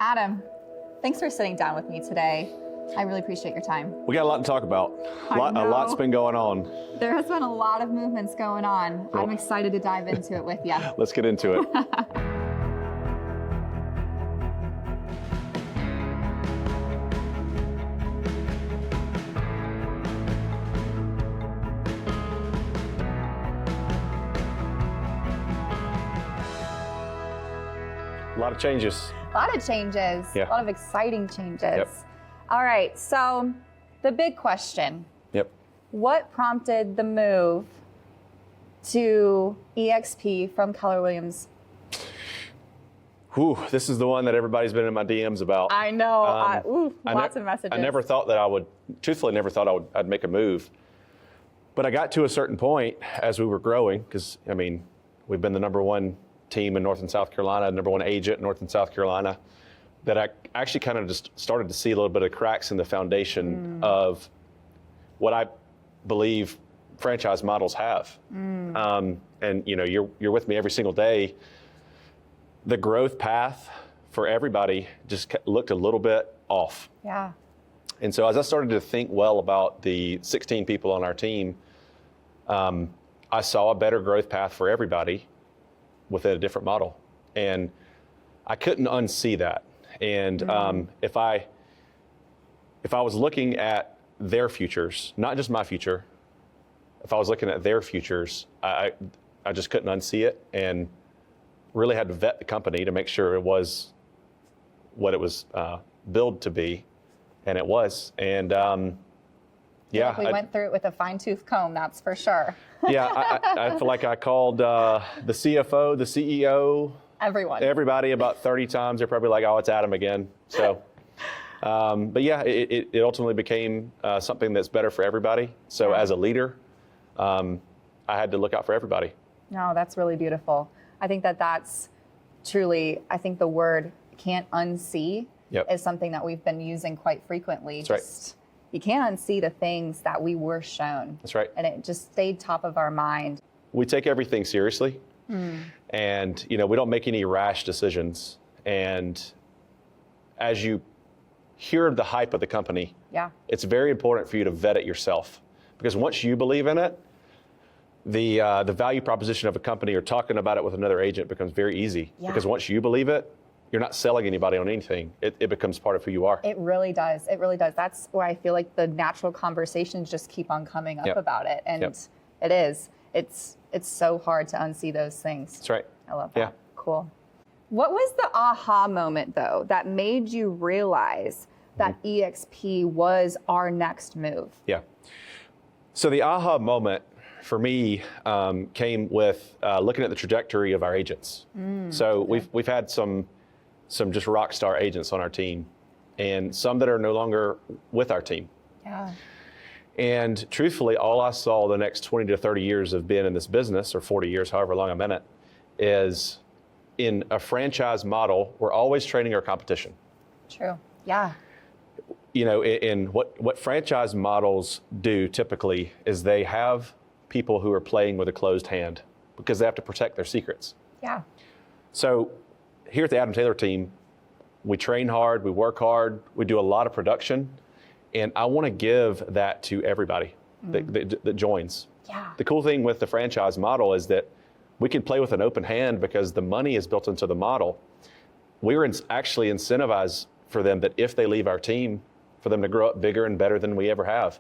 Adam, thanks for sitting down with me today. I really appreciate your time. We got a lot to talk about. A lot's been going on. There has been a lot of movements going on. I'm excited to dive into it with you. Let's get into it. A lot of changes. A lot of changes. Yeah. A lot of exciting changes. Yep. All right, so the big question. Yep. What prompted the move to eXp from Keller Williams? Whew, this is the one that everybody's been in my DMs about. I know. Lots of messages. I never thought that I would, truthfully, never thought I'd make a move. But I got to a certain point as we were growing, because, I mean, we've been the #1 team in North and South Carolina, #1 agent in North and South Carolina, that I actually kind of just started to see a little bit of cracks in the foundation of what I believe franchise models have. And you know, you're with me every single day. The growth path for everybody just looked a little bit off. Yeah. And so as I started to think well about the 16 people on our team, I saw a better growth path for everybody within a different model. And I couldn't unsee that. And if I was looking at their futures, not just my future, if I was looking at their futures, I just couldn't unsee it, and really had to vet the company to make sure it was what it was billed to be, and it was. And yeah, we went through it with a fine-tooth comb, that's for sure. Yeah, I feel like I called the CFO, the CEO, everybody about 30 times. They're probably like, oh, it's Adam again. So, but yeah, it ultimately became something that's better for everybody. So as a leader, I had to look out for everybody. No, that's really beautiful. I think that's truly, I think the word can't unsee is something that we've been using quite frequently. That's right. You can't unsee the things that we were shown. That's right. And it just stayed top of our mind. We take everything seriously. And you know, we don't make any rash decisions. And as you hear the hype of the company, it's very important for you to vet it yourself. Because once you believe in it, the value proposition of a company or talking about it with another agent becomes very easy. Because once you believe it, you're not selling anybody on anything. It becomes part of who you are. It really does. It really does. That's where I feel like the natural conversations just keep on coming up about it. And it is. It's so hard to unsee those things. That's right. I love that. Yeah. Cool. What was the aha moment, though, that made you realize that eXp was our next move? Yeah. So the aha moment for me came with looking at the trajectory of our agents. So we've had some just rock star agents on our team, and some that are no longer with our team. Yeah. And truthfully, all I saw the next 20 to 30 years of being in this business, or 40 years, however long I'm in it, is in a franchise model, we're always training our competition. True. Yeah. You know, in what franchise models do typically is they have people who are playing with a closed hand because they have to protect their secrets. Yeah. So here at the Adam Taylor team, we train hard, we work hard, we do a lot of production, and I want to give that to everybody that joins. Yeah. The cool thing with the franchise model is that we can play with an open hand because the money is built into the model. We were actually incentivized for them that if they leave our team, for them to grow up bigger and better than we ever have.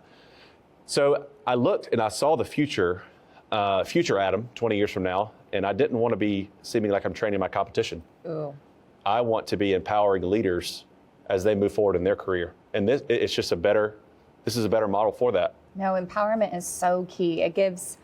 So I looked and I saw the future Adam 20 years from now, and I didn't want to be seeming like I'm training my competition. Ooh. I want to be empowering leaders as they move forward in their career. And this is a better model for that. No, empowerment is so key. It gives,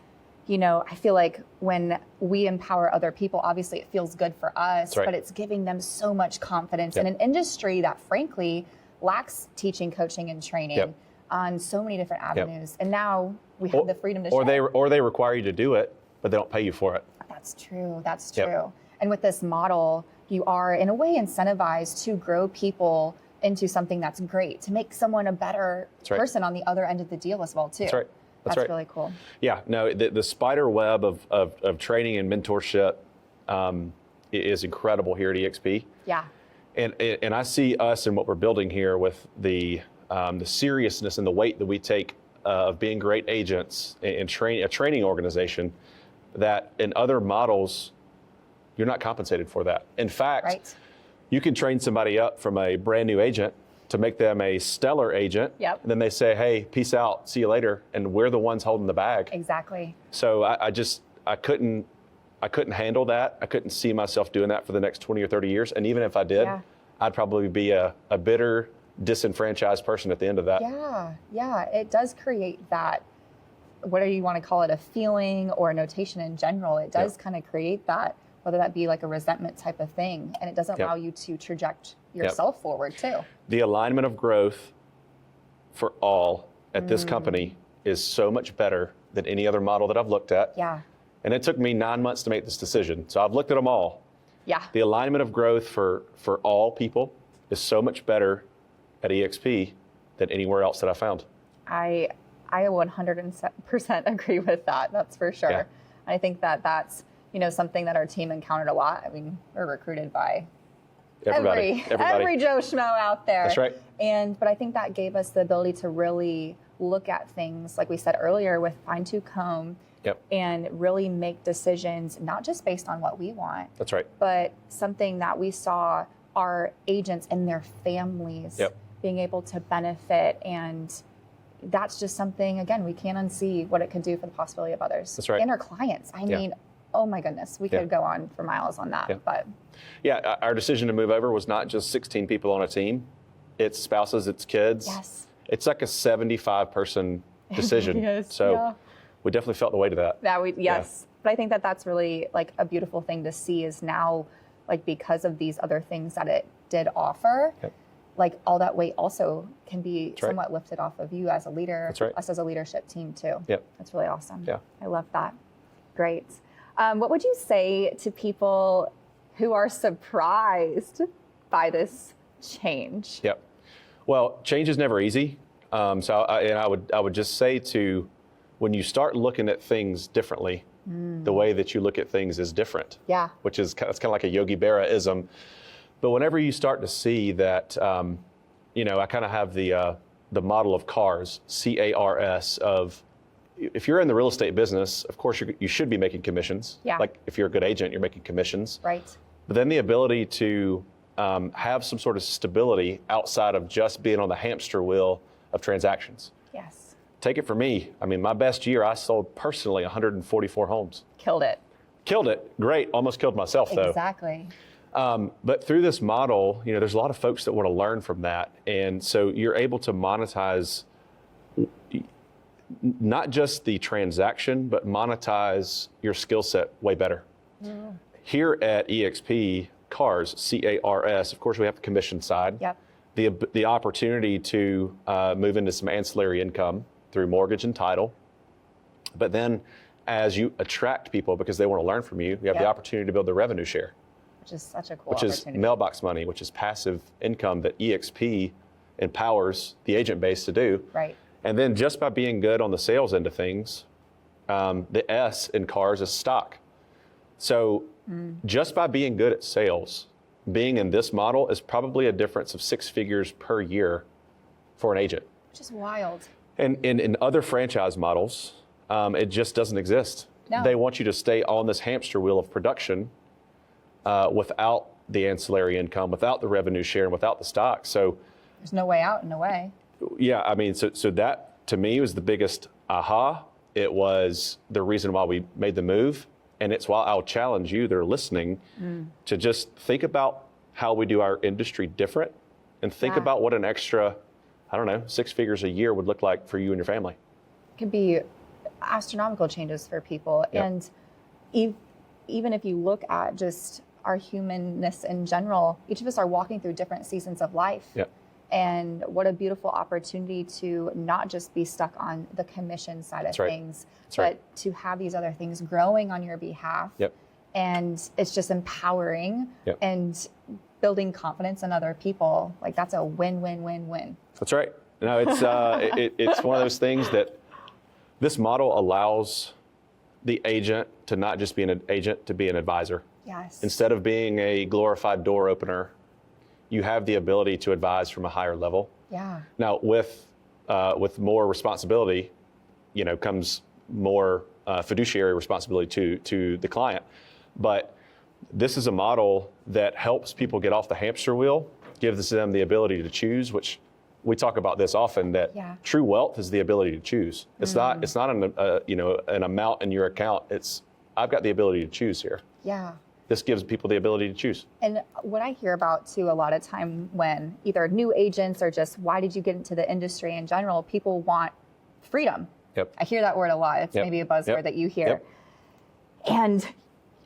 you know, I feel like when we empower other people, obviously it feels good for us, but it's giving them so much confidence in an industry that frankly lacks teaching, coaching, and training on so many different avenues. And now we have the freedom to share. Or they require you to do it, but they don't pay you for it. That's true. That's true. And with this model, you are in a way incentivized to grow people into something that's great, to make someone a better person on the other end of the deal as well, too. That's right. That's really cool. Yeah, no, the spider web of training and mentorship is incredible here at eXp. Yeah. And I see us and what we're building here with the seriousness and the weight that we take of being great agents and a training organization, that in other models, you're not compensated for that. In fact, you can train somebody up from a brand new agent to make them a stellar agent. And then they say, hey, peace out, see you later. And we're the ones holding the bag. Exactly. So I couldn't handle that. I couldn't see myself doing that for the next 20 or 30 years. And even if I did, I'd probably be a bitter, disenfranchised person at the end of that. Yeah, it does create that, whatever you want to call it, a feeling or a notation in general. It does kind of create that, whether that be like a resentment type of thing. And it doesn't allow you to traject yourself forward too. The alignment of growth for all at this company is so much better than any other model that I've looked at. And it took me 9 months to make this decision. So I've looked at them all. The alignment of growth for all people is so much better at eXp than anywhere else that I found. I 100% agree with that. That's for sure. I think that's, something that our team encountered a lot. I mean, we're recruited by every Joe Schmo out there. That's right. But I think that gave us the ability to really look at things, like we said earlier, with fine-tooth comb. And really make decisions, not just based on what we want. That's right. But something that we saw our agents and their families being able to benefit. And that's just something, again, we can't unsee what it could do for the possibility of others. That's right. And our clients. I mean, oh my goodness, we could go on for miles on that. But our decision to move over was not just 16 people on a team. It's spouses, it's kids. It's like a 75-person decision. We definitely felt the weight of that. But I think that that's really like a beautiful thing to see, is now, like, because of these other things that it did offer, like all that weight also can be somewhat lifted off of you as a leader, us as a leadership team too. That's really awesome. I love that. Great. What would you say to people who are surprised by this change? Well, change is never easy. I would just say to, when you start looking at things differently, the way that you look at things is different. Which is it's kind of like a Yogi Berra-ism. But whenever you start to see that, I kind of have the model of CARS, C-A-R-S, of if you're in the real estate business, of course you should be making commissions. Like if you're a good agent, you're making commissions. But then the ability to have some sort of stability outside of just being on the hamster wheel of transactions. Take it from me. I mean, my best year, I sold personally 144 homes. Killed it. Great. Almost killed myself, though. Exactly. But through this model, there's a lot of folks that want to learn from that. And so you're able to monetize not just the transaction, but monetize your skill set way better. Here at eXp, CARS, C-A-R-S, of course, we have the commission side. The opportunity to move into some ancillary income through mortgage and title. But then as you attract people because they want to learn from you, you have the opportunity to build the revenue share. Which is such a cool opportunity. Which is mailbox money, which is passive income that eXp empowers the agent base to do. And then just by being good on the sales end of things, the S in CARS is stock. So just by being good at sales, being in this model is probably a difference of 6 figures per year for an agent. Which is wild. And in other franchise models, it just doesn't exist. They want you to stay on this hamster wheel of production without the ancillary income, without the revenue share, and without the stock. So there's no way out, in a way. I mean, so that to me was the biggest aha. It was the reason why we made the move. And it's why I'll challenge you that are listening to just think about how we do our industry different, and think about what an extra, 6 figures a year would look like for you and your family. It could be astronomical changes for people. And even if you look at just our humanness in general, each of us are walking through different seasons of life. And what a beautiful opportunity to not just be stuck on the commission side of things, but to have these other things growing on your behalf. And it's just empowering and building confidence in other people. Like, that's a win-win-win-win. That's right. No, it's it's one of those things that this model allows the agent to not just be an agent, to be an advisor. Instead of being a glorified door opener, you have the ability to advise from a higher level. Yeah. Now, with more responsibility, comes more fiduciary responsibility to the client. But this is a model that helps people get off the hamster wheel, gives them the ability to choose, which we talk about this often, that true wealth is the ability to choose. It's not an amount in your account. It's, I've got the ability to choose here. Yeah. This gives people the ability to choose. And what I hear about too a lot of time when either new agents or just why did you get into the industry in general, people want freedom. Yep. I hear that word a lot. It's maybe a buzzword that you hear. And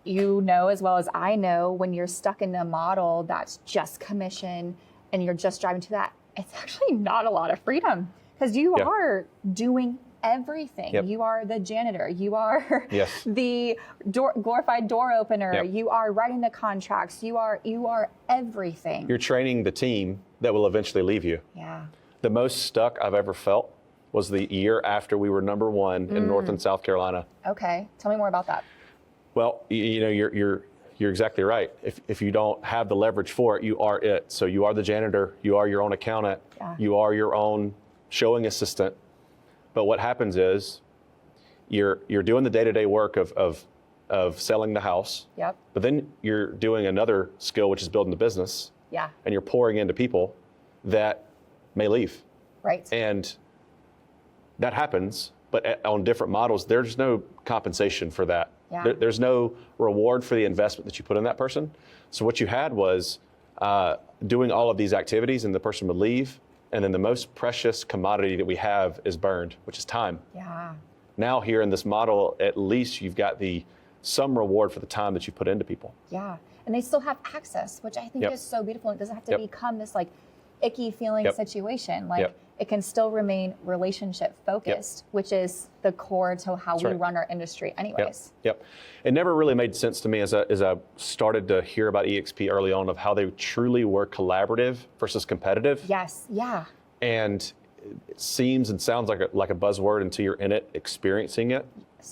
you know as well as I know, when you're stuck in a model that's just commission and you're just driving to that, it's actually not a lot of freedom because you are doing everything. You are the janitor. You are the glorified door opener. You are writing the contracts. You are everything. You're training the team that will eventually leave you. Yeah. The most stuck I've ever felt was the year after we were number one in North and South Carolina. Okay, tell me more about that. Well, you're exactly right. If you don't have the leverage for it, you are it. So you are the janitor, you are your own accountant, you are your own showing assistant. But what happens is you're doing the day-to-day work of selling the house. Yep. But then you're doing another skill, which is building the business. Yeah. And you're pouring into people that may leave. Right. And that happens, but on different models, there's no compensation for that. Yeah. There's no reward for the investment that you put in that person. So what you had was doing all of these activities and the person would leave, and then the most precious commodity that we have is burned, which is time. Yeah. Now here in this model, at least you've got some reward for the time that you put into people. Yeah, and they still have access, which I think is so beautiful. It doesn't have to become this like icky feeling situation. Like it can still remain relationship focused, which is the core to how we run our industry anyways. Yep. It never really made sense to me as I started to hear about eXp early on of how they truly were collaborative versus competitive. Yes, yeah. And it seems and sounds like a buzzword until you're in it, experiencing it.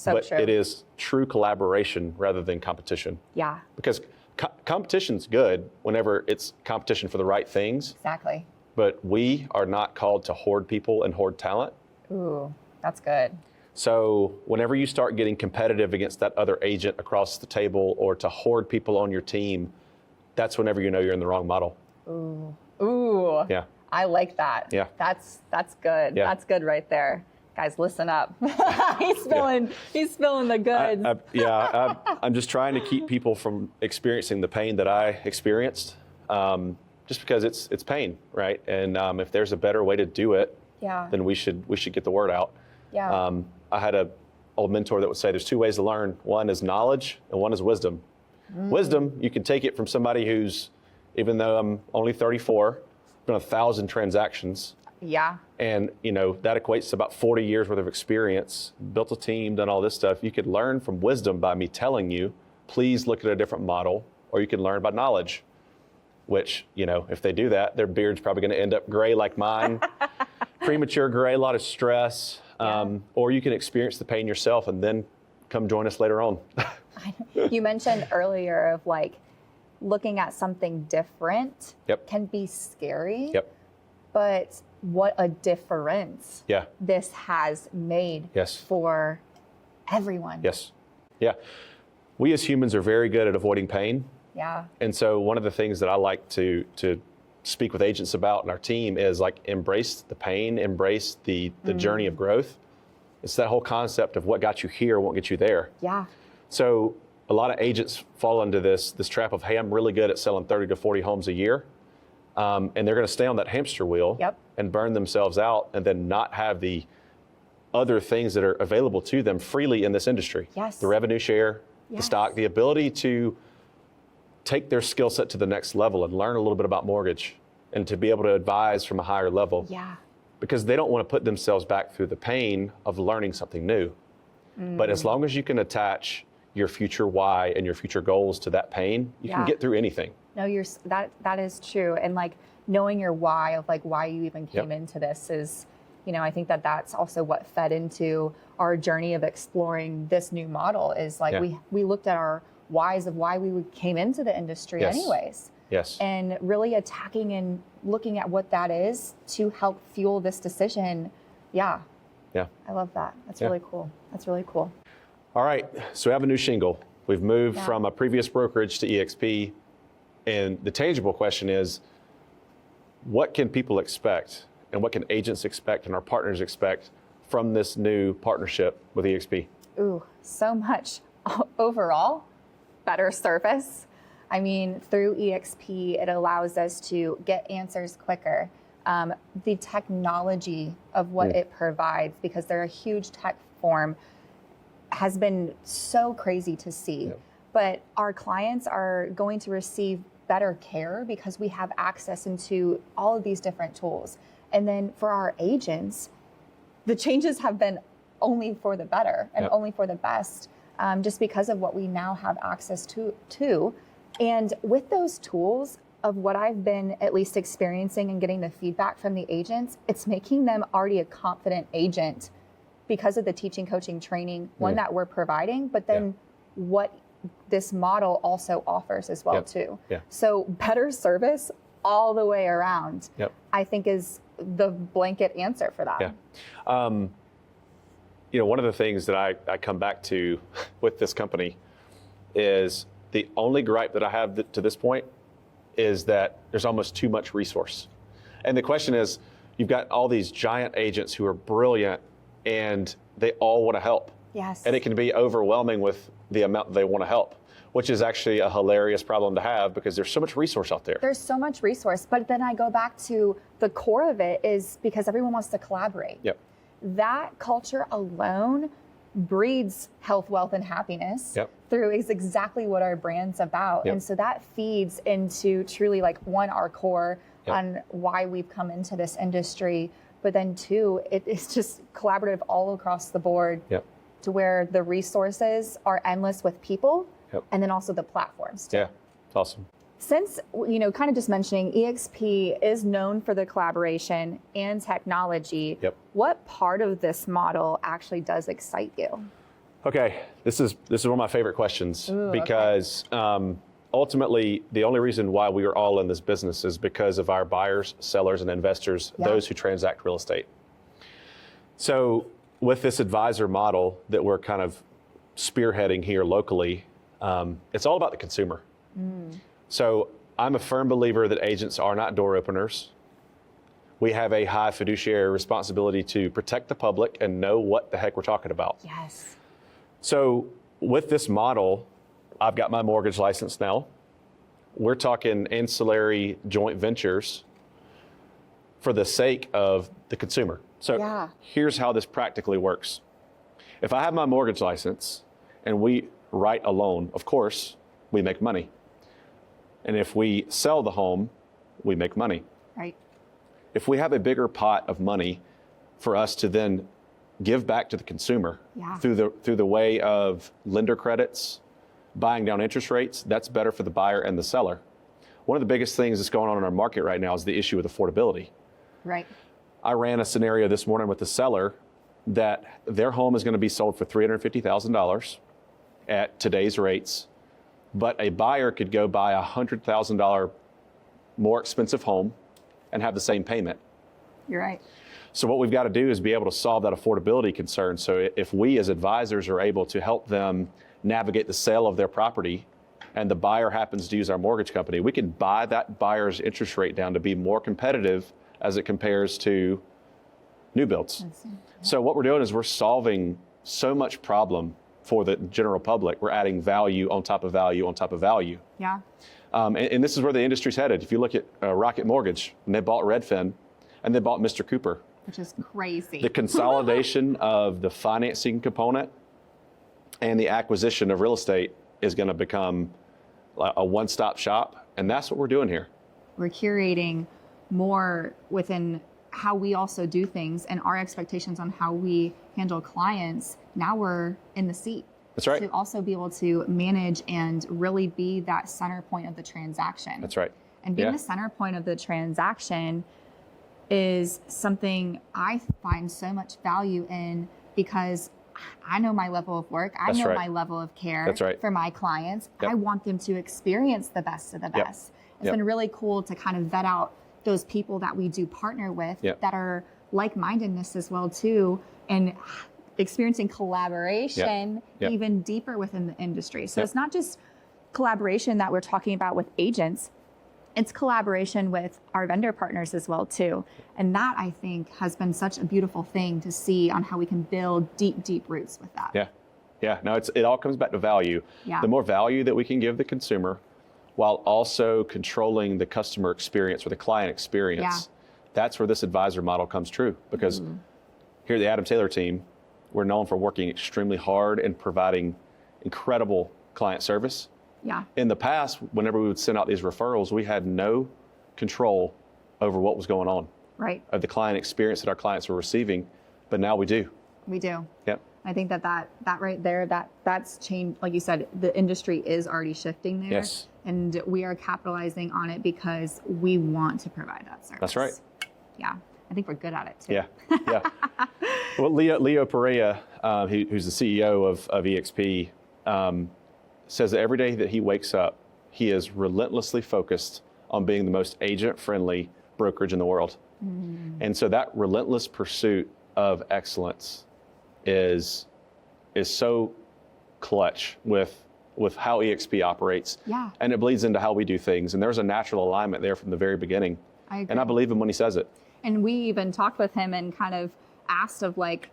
But true. It is true collaboration rather than competition. Yeah. Because competition's good whenever it's competition for the right things. Exactly. But we are not called to hoard people and hoard talent. Ooh, that's good. So whenever you start getting competitive against that other agent across the table or to hoard people on your team, that's whenever you know you're in the wrong model. Ooh. Yeah. I like that. Yeah. That's good. Yeah. That's good right there. Guys, listen up. He's spilling the goods. I'm just trying to keep people from experiencing the pain that I experienced, just because it's pain, right? And if there's a better way to do it, then we should get the word out. Yeah. I had an old mentor that would say there's two ways to learn. One is knowledge and one is wisdom. Wisdom, you can take it from somebody who's, even though I'm only 34, done 1,000 transactions. Yeah. And, that equates to about 40 years worth of experience, built a team, done all this stuff. You could learn from wisdom by me telling you, please look at a different model, or you can learn by knowledge, which, if they do that, their beard's probably going to end up gray like mine, premature gray, a lot of stress, or you can experience the pain yourself and then come join us later on. You mentioned earlier of like looking at something different can be scary. But what a difference this has made for everyone. Yes. Yeah. We as humans are very good at avoiding pain. Yeah. And so one of the things that I like to speak with agents about in our team is like embrace the pain, embrace the journey of growth. It's that whole concept of what got you here won't get you there. Yeah. So a lot of agents fall into this trap of, hey, I'm really good at selling 30 to 40 homes a year. And they're going to stay on that hamster wheel and burn themselves out and then not have the other things that are available to them freely in this industry. Yes. The revenue share, the stock, the ability to take their skill set to the next level and learn a little bit about mortgage and to be able to advise from a higher level. Yeah. Because they don't want to put themselves back through the pain of learning something new. But as long as you can attach your future why and your future goals to that pain, you can get through anything. No, that is true. And like knowing your why of like why you even came into this is, I think that's also what fed into our journey of exploring this new model is like we looked at our whys of why we came into the industry anyways. Yes. And really attacking and looking at what that is to help fuel this decision. Yeah. Yeah. I love that. That's really cool. That's really cool. All right. So we have a new shingle. We've moved from a previous brokerage to eXp. And the tangible question is, what can people expect and what can agents expect and our partners expect from this new partnership with eXp? Ooh, so much. Overall, better service. I mean, through eXp, it allows us to get answers quicker. The technology of what it provides, because they're a huge tech firm, has been so crazy to see. But our clients are going to receive better care because we have access into all of these different tools. And then for our agents, the changes have been only for the better and only for the best, just because of what we now have access to. And with those tools of what I've been at least experiencing and getting the feedback from the agents, it's making them already a confident agent because of the teaching, coaching, training, one that we're providing, but then what this model also offers as well too. So better service all the way around, I think is the blanket answer for that. You know, one of the things that I come back to with this company is the only gripe that I have to this point is that there's almost too much resource. And the question is, you've got all these giant agents who are brilliant and they all want to help. Yes. And it can be overwhelming with the amount they want to help, which is actually a hilarious problem to have because there's so much resource out there. There's so much resource, but then I go back to the core of it is because everyone wants to collaborate. That culture alone breeds health, wealth, and happiness through is exactly what our brand's about. And so that feeds into truly like one, our core on why we've come into this industry, but then two, it's just collaborative all across the board to where the resources are endless with people and then also the platforms too. Yeah, it's awesome. Since, you know, kind of just mentioning eXp is known for the collaboration and technology, what part of this model actually does excite you? Okay, this is one of my favorite questions because ultimately the only reason why we are all in this business is because of our buyers, sellers, and investors, those who transact real estate. So with this advisor model that we're kind of spearheading here locally, it's all about the consumer. So I'm a firm believer that agents are not door openers. We have a high fiduciary responsibility to protect the public and know what the heck we're talking about. Yes. So with this model, I've got my mortgage license now. We're talking ancillary joint ventures for the sake of the consumer. So here's how this practically works. If I have my mortgage license and we write a loan, of course, we make money. And if we sell the home, we make money. Right. If we have a bigger pot of money for us to then give back to the consumer through the way of lender credits, buying down interest rates, that's better for the buyer and the seller. One of the biggest things that's going on in our market right now is the issue with affordability. Right. I ran a scenario this morning with the seller that their home is going to be sold for $350,000 at today's rates, but a buyer could go buy a $100,000 more expensive home and have the same payment. You're right. So what we've got to do is be able to solve that affordability concern. So if we as advisors are able to help them navigate the sale of their property and the buyer happens to use our mortgage company, we can buy that buyer's interest rate down to be more competitive as it compares to new builds. So what we're doing is we're solving so much problem for the general public. We're adding value on top of value on top of value. Yeah. And this is where the industry's headed. If you look at Rocket Mortgage, and they bought Redfin, and they bought Mr. Cooper. Which is crazy. The consolidation of the financing component and the acquisition of real estate is going to become a one-stop shop, and that's what we're doing here. We're curating more within how we also do things and our expectations on how we handle clients. Now we're in the seat. That's right. To also be able to manage and really be that center point of the transaction. That's right. And being the center point of the transaction is something I find so much value in because I know my level of work. I know my level of care for my clients. I want them to experience the best of the best. It's been really cool to kind of vet out those people that we do partner with that are like-mindedness as well too, and experiencing collaboration even deeper within the industry. So it's not just collaboration that we're talking about with agents, it's collaboration with our vendor partners as well too. And that, I think, has been such a beautiful thing to see on how we can build deep roots with that. Yeah, no, it all comes back to value. The more value that we can give the consumer while also controlling the customer experience or the client experience, that's where this advisor model comes true. Because here at the Adam Taylor team, we're known for working extremely hard and providing incredible client service. In the past, whenever we would send out these referrals, we had no control over what was going on, of the client experience that our clients were receiving, but now we do. We do. Yep. I think that right there, that's changed. Like you said, the industry is already shifting there. Yes. And we are capitalizing on it because we want to provide that service. That's right. Yeah. I think we're good at it too. Yeah. Well, Leo Perea, who's the CEO of eXp, says that every day that he wakes up, he is relentlessly focused on being the most agent-friendly brokerage in the world. And so that relentless pursuit of excellence is so clutch with how eXp operates. And it bleeds into how we do things. And there's a natural alignment there from the very beginning. I agree. And I believe him when he says it. And we even talked with him and kind of asked of like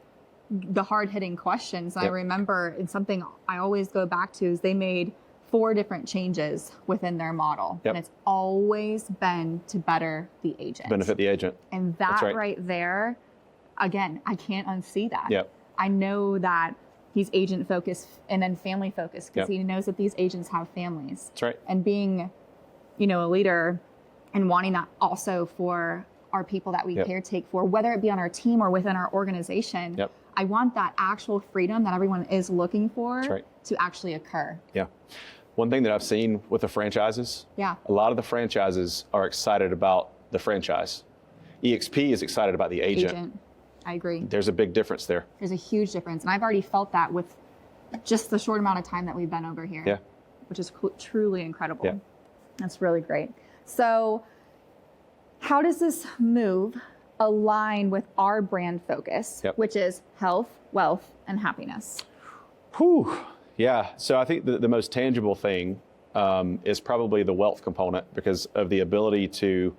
the hard-hitting questions. I remember, and something I always go back to is they made 4 different changes within their model. And it's always been to better the agent. Benefit the agent. And that right there, again, I can't unsee that. I know that he's agent focused and then family focused because he knows that these agents have families. That's right. And being, a leader and wanting that also for our people that we caretake for, whether it be on our team or within our organization. I want that actual freedom that everyone is looking for to actually occur. One thing that I've seen with the franchises, a lot of the franchises are excited about the franchise. eXp is excited about the agent. I agree. There's a big difference there. There's a huge difference. And I've already felt that with just the short amount of time that we've been over here, which is truly incredible. That's really great. So how does this move align with our brand focus, which is health, wealth, and happiness? Yeah. So I think the most tangible thing is probably the wealth component because of the ability to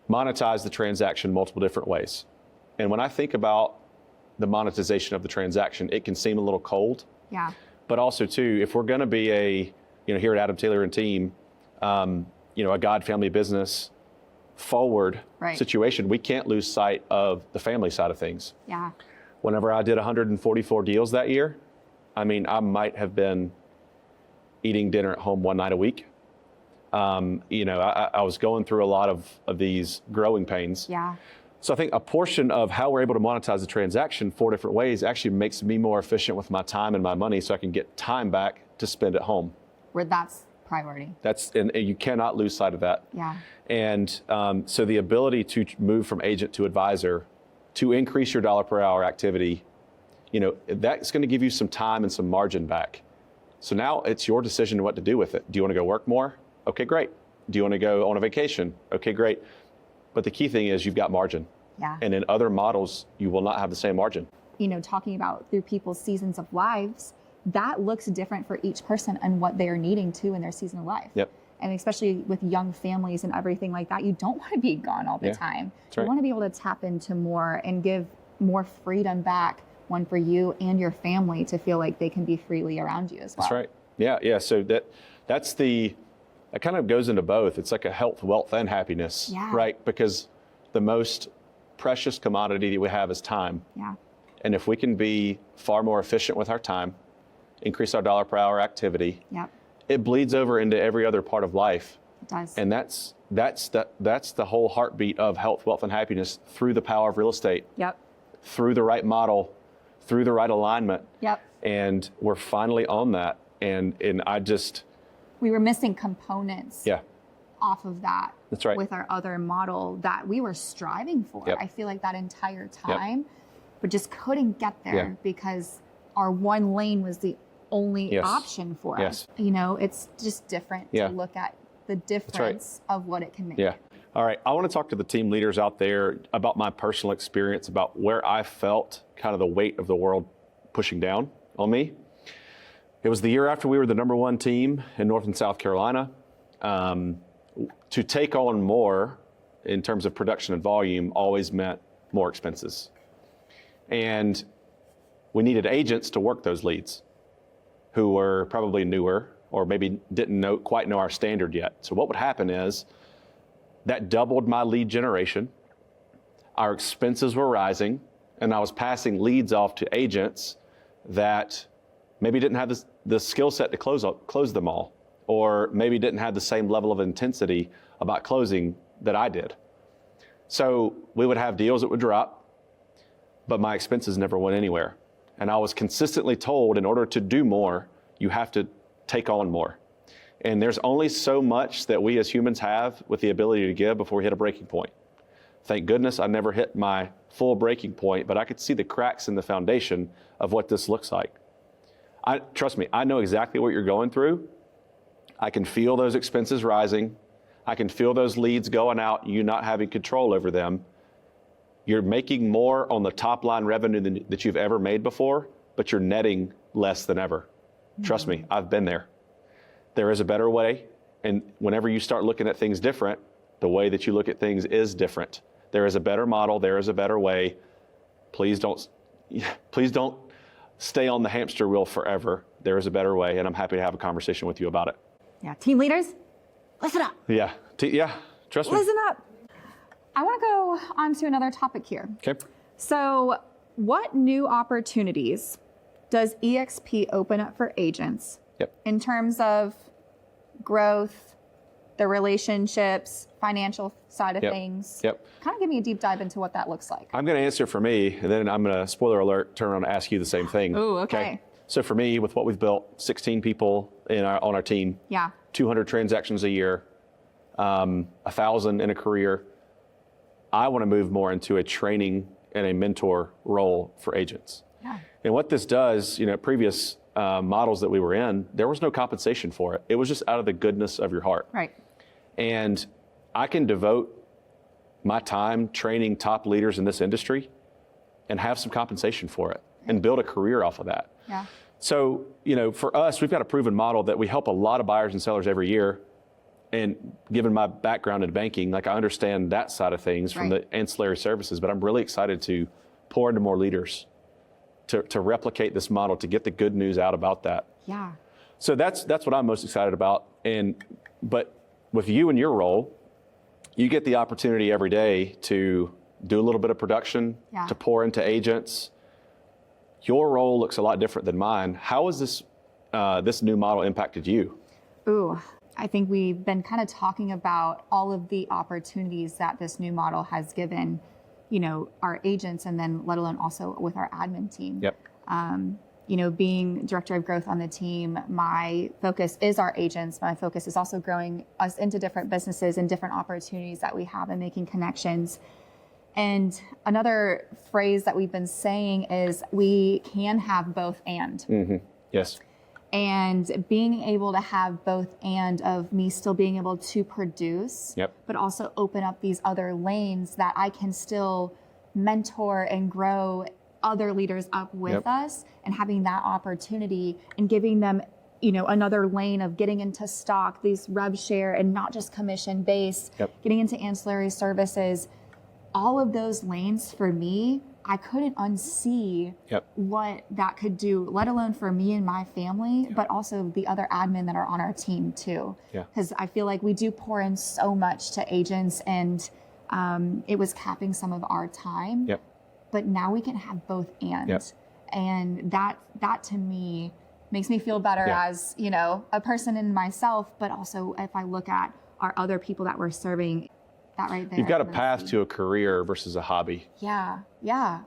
monetize the transaction multiple different ways. And when I think about the monetization of the transaction, it can seem a little cold. But also too, if we're going to be here at Adam Taylor and team, a God family business forward situation, we can't lose sight of the family side of things. Whenever I did 144 deals that year, I might have been eating dinner at home one night a week. I was going through a lot of these growing pains. So I think a portion of how we're able to monetize the transaction 4 different ways actually makes me more efficient with my time and my money so I can get time back to spend at home. Where that's priority. And you cannot lose sight of that. And so the ability to move from agent to advisor to increase your dollar per hour activity, that's going to give you some time and some margin back. So now it's your decision what to do with it. Do you want to go work more? Okay, great. Do you want to go on a vacation? Okay, great. But the key thing is you've got margin. And in other models, you will not have the same margin. Talking about through people's seasons of lives, that looks different for each person and what they are needing to in their season of life. And especially with young families and everything like that, you don't want to be gone all the time. You want to be able to tap into more and give more freedom back, one for you and your family to feel like they can be freely around you as well. That's right. Yeah. So that kind of goes into both. It's like a health, wealth, and happiness, right? Because the most precious commodity that we have is time. And if we can be far more efficient with our time, increase our dollar per hour activity, it bleeds over into every other part of life. It does. And that's the whole heartbeat of health, wealth, and happiness through the power of real estate. Through the right model, through the right alignment. And we're finally on that. And we were missing components off of that. That's right. With our other model that we were striving for. I feel like that entire time, but just couldn't get there because our one lane was the only option for us. It's just different to look at the difference of what it can make. Yeah. All right. I want to talk to the team leaders out there about my personal experience, about where I felt kind of the weight of the world pushing down on me. It was the year after we were the #1 team in North and South Carolina. To take on more in terms of production and volume always meant more expenses. And we needed agents to work those leads who were probably newer or maybe didn't quite know our standard yet. So what would happen is that doubled my lead generation. Our expenses were rising, and I was passing leads off to agents that maybe didn't have the skill set to close them all, or maybe didn't have the same level of intensity about closing that I did. So we would have deals that would drop, but my expenses never went anywhere. And I was consistently told, in order to do more, you have to take on more. And there's only so much that we as humans have with the ability to give before we hit a breaking point. Thank goodness I never hit my full breaking point, but I could see the cracks in the foundation of what this looks like. Trust me, I know exactly what you're going through. I can feel those expenses rising. I can feel those leads going out, you not having control over them. You're making more on the top line revenue that you've ever made before, but you're netting less than ever. Trust me, I've been there. There is a better way, and whenever you start looking at things different, the way that you look at things is different. There is a better model, there is a better way. Please don't stay on the hamster wheel forever. There is a better way, and I'm happy to have a conversation with you about it. Yeah, team leaders, listen up. Yeah, trust me. Listen up. I want to go on to another topic here. Okay. So what new opportunities does eXp open up for agents in terms of growth, the relationships, financial side of things? Kind of give me a deep dive into what that looks like. I'm going to answer for me, and then I'm going to, spoiler alert, turn around and ask you the same thing. Ooh, okay. So for me, with what we've built, 16 people on our team, 200 transactions a year, 1,000 in a career, I want to move more into a training and a mentor role for agents. And what this does, previous models that we were in, there was no compensation for it. It was just out of the goodness of your heart. Right. And I can devote my time training top leaders in this industry and have some compensation for it and build a career off of that. Yeah. So, for us, we've got a proven model that we help a lot of buyers and sellers every year. And given my background in banking, I understand that side of things from the ancillary services, but I'm really excited to pour into more leaders to replicate this model, to get the good news out about that. Yeah. So that's what I'm most excited about. But with you and your role, you get the opportunity every day to do a little bit of production, to pour into agents. Your role looks a lot different than mine. How has this new model impacted you? Ooh, I think we've been kind of talking about all of the opportunities that this new model has given, our agents, and then let alone also with our admin team. Being director of growth on the team, my focus is our agents. My focus is also growing us into different businesses and different opportunities that we have and making connections. And another phrase that we've been saying is we can have both and. Mm-hmm. Yes. And being able to have both and of me still being able to produce, but also open up these other lanes that I can still mentor and grow other leaders up with us, and having that opportunity and giving them, another lane of getting into stock, these rev share and not just commission based, getting into ancillary services. All of those lanes for me, I couldn't unsee what that could do, let alone for me and my family, but also the other admin that are on our team too. Because I feel like we do pour in so much to agents, and it was capping some of our time. But now we can have both and. And that to me makes me feel better as, a person in myself, but also if I look at our other people that we're serving. That right there. You've got a path to a career versus a hobby. Yeah.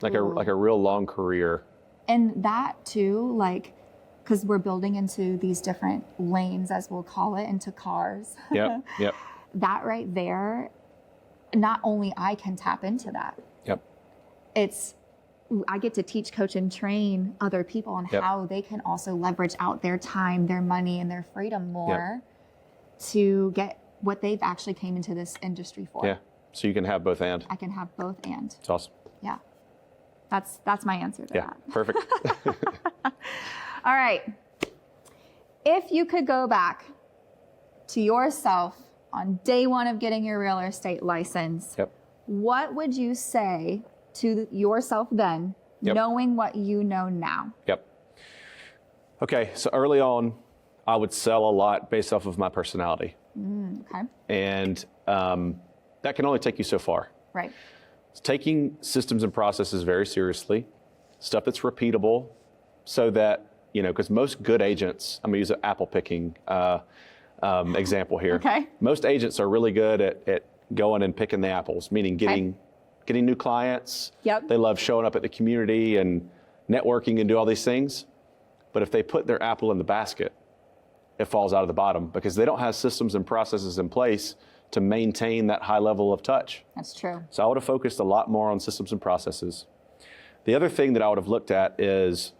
Like a real long career. And that too, because we're building into these different lanes, as we'll call it, into cars. That right there, not only I can tap into that. I get to teach, coach, and train other people on how they can also leverage out their time, their money, and their freedom more to get what they've actually came into this industry for. Yeah. So you can have both and. I can have both and. It's awesome. Yeah. That's my answer to that. Perfect. All right. If you could go back to yourself on day one of getting your real estate license, what would you say to yourself then, knowing what you know now? Okay, so early on, I would sell a lot based off of my personality. Okay. And that can only take you so far. Right. It's taking systems and processes very seriously, stuff that's repeatable, so that, because most good agents, I'm going to use an apple picking example here. Okay. Most agents are really good at going and picking the apples, meaning getting new clients. Yep. They love showing up at the community and networking and do all these things. But if they put their apple in the basket, it falls out of the bottom because they don't have systems and processes in place to maintain that high level of touch. That's true. So I would have focused a lot more on systems and processes. The other thing that I would have looked at is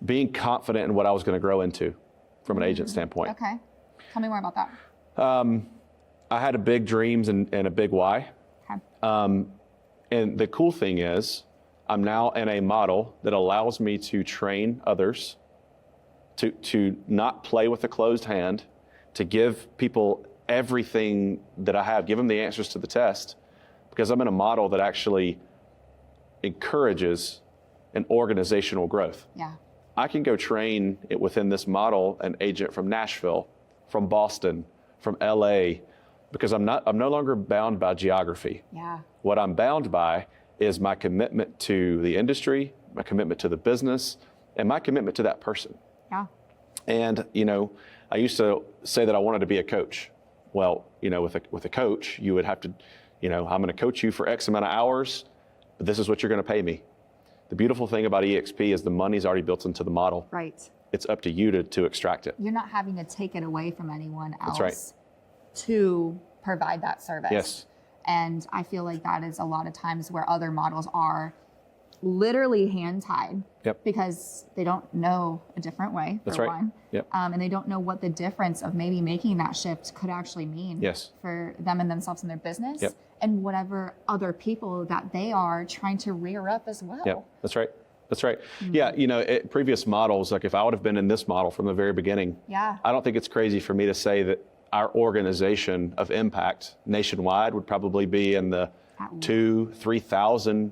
being confident in what I was going to grow into from an agent standpoint. Okay. Tell me more about that. I had a big dreams and a big why. Okay. And the cool thing is I'm now in a model that allows me to train others to not play with a closed hand, to give people everything that I have, give them the answers to the test, because I'm in a model that actually encourages an organizational growth. Yeah. I can go train it within this model an agent from Nashville, from Boston, from LA, because I'm no longer bound by geography. Yeah. What I'm bound by is my commitment to the industry, my commitment to the business, and my commitment to that person. Yeah. And, I used to say that I wanted to be a coach. Well, with a coach, you would have to, I'm going to coach you for X amount of hours, but this is what you're going to pay me. The beautiful thing about eXp is the money's already built into the model. Right. It's up to you to extract it. You're not having to take it away from anyone else. That's right. To provide that service. Yes. And I feel like that is a lot of times where other models are literally hand-tied. Yep. Because they don't know a different way, That's for right. one. Yep. And they don't know what the difference of maybe making that shift could actually mean Yes. for them and themselves and their business. Yep. And whatever other people that they are trying to rear up as well. Yep. That's right. That's right. Mm-hmm. Yeah, previous models, like if I would have been in this model from the very beginning, I don't think it's crazy for me to say that our organization of impact nationwide would probably be in the 2,000-3,000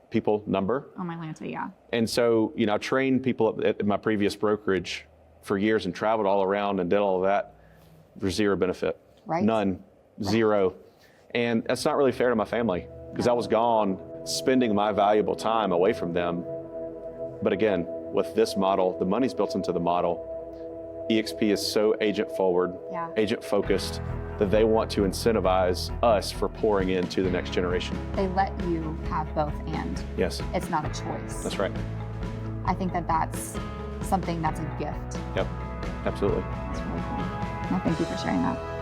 people number. Oh, my Atlanta, yeah. And so, I trained people at my previous brokerage for years and traveled all around and did all of that for zero benefit. Right. None. Right. Zero. And that's not really fair to my family because I was gone spending my valuable time away from them. But again, with this model, the money's built into the model. eXp is so agent forward, agent focused, that they want to incentivize us for pouring into the next generation. They let you have both and. Yes. It's not a choice. That's right. I think that's something that's a gift. Yep, absolutely. That's really cool. No, thank you for sharing that.